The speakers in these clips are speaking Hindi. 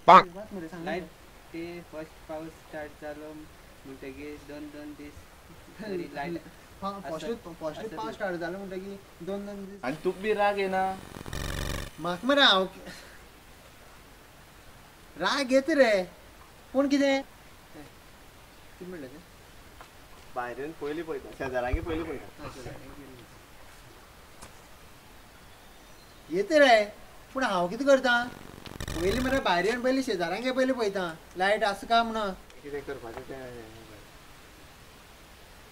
लायट ते फर्स्ट पाऊस स्टार्ट जालो म्हणटकीर 2-2 दीस तरी लायट फर्स्ट पाऊस स्टार्ट जालो म्हणटकीर 2-2 दीस आनी तुका बी राग येना म्हाका मरे हांव राग येता रे पूण कितें कितें म्हणलें तें भायल्यान पयलीं पळयता शेजाऱ्यांगे पयलीं पळयता येता रे पूण हांव कितें करता पयलीं मरे भायर येवन पयलीं शेजाऱ्यांगे पयलीं पळयता लायट आसा काय म्हणून कितें करपाचें तें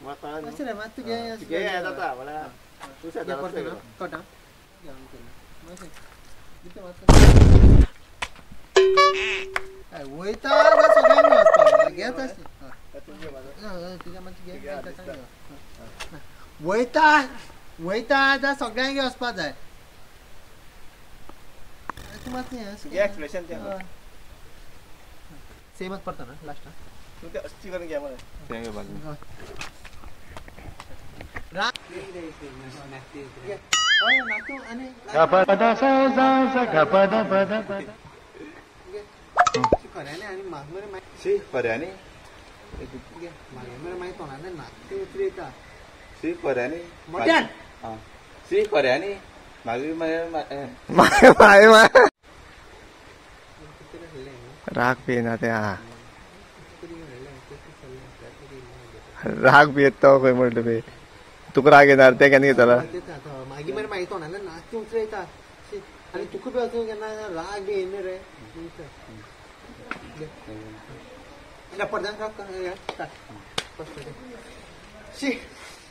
म्हाका कळना अशें रे मात तुगे हें जाता म्हळ्यार तूं शेजारा कटा वयता सगळ्यांक वचपाक घेत वयता वयता आतां सगळ्यांक वचपाक जाय एक्सप्रेशन सेमच पडटा ना लास्ट तूं तें अशी करून घे मरे तें घेवपाक पर्यांनी मागीर तोंडांतल्यान नाचते उतरयता पर्यांनी मोट्यान पर्यांनी मागीर राग बी येना ते राग बी येता खंय म्हणटा बी तुका राग येणार ते केन्ना घेतला मागीर मरे मागीर तोंडांतल्यान नाचते उतरयता आनी तुका बी वचून केन्ना राग बी येना रे पडद्यान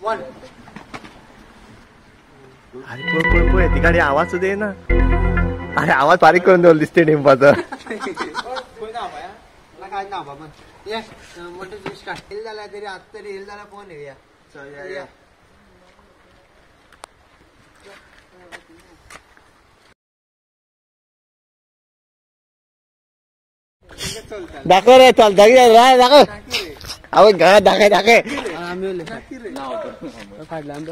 वन अरे पळय पळय ती गाडी आवाज सुद्धा येना अरे आवाज बारीक करून दवरलो दिसते टिंपाचो काय ना बाबा ये म्हणटा स्टार्ट येल जाल्यार तरी आतां तरी येल जाल्यार फोन येया दाखव रे चलता की दाखव अहो घरात दाखय दाखय फाटल्यान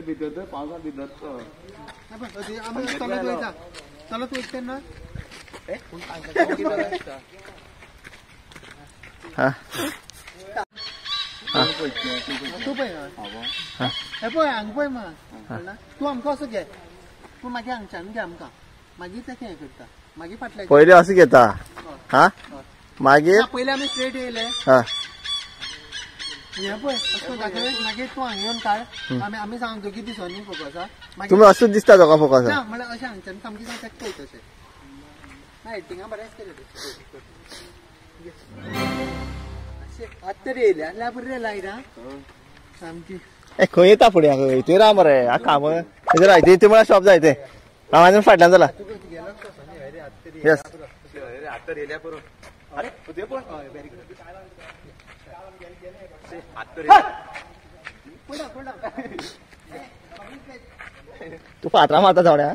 भितर पावसात भितर आमी चलत वयता चलत वयता तेन्ना तूं पळय हे पळय हांगा पळय मा तूं आमकां असो घे पूण मागीर हांगच्यान घे आमकां मागीर तें हें करता मागीर फाटल्यान पयलीं असो घेता हा मागीर पयलीं आमी स्ट्रेट येयले हे पळय असो दाखय मागीर तूं हांगा येवन काड आमी सांग दोगी दिसांनी फोकसा तुमी असोच दिसता तुका फोकस ना म्हळ्यार अशें हांगच्यान सामकें चॅक पळय तशें ना एडिटिंगा बरें केलें आतां तरी येयले आसल्यार बरें लायट आं सामकी खंय येता फुडें खंय राव मरे आ काम इथे म्हळ्यार शॉप जाय ते हांव फाटल्यान जाला यस आतां येयल्या पुरो अरे तुजे पळय व्हेरी गुड तू फाटरा मारता थोड्या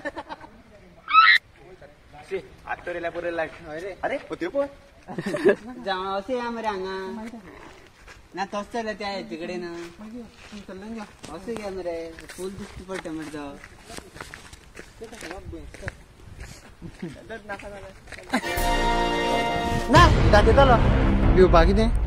आत्ता येयल्या पुरो लायट अरे तुजे पळय जावं अशें या मरे हांगा ना तोच चल त्या हेचे कडेन असो घे मरे फूल दिश्टी पडटा मरे तो ना दाखयतलो घेवपा कितें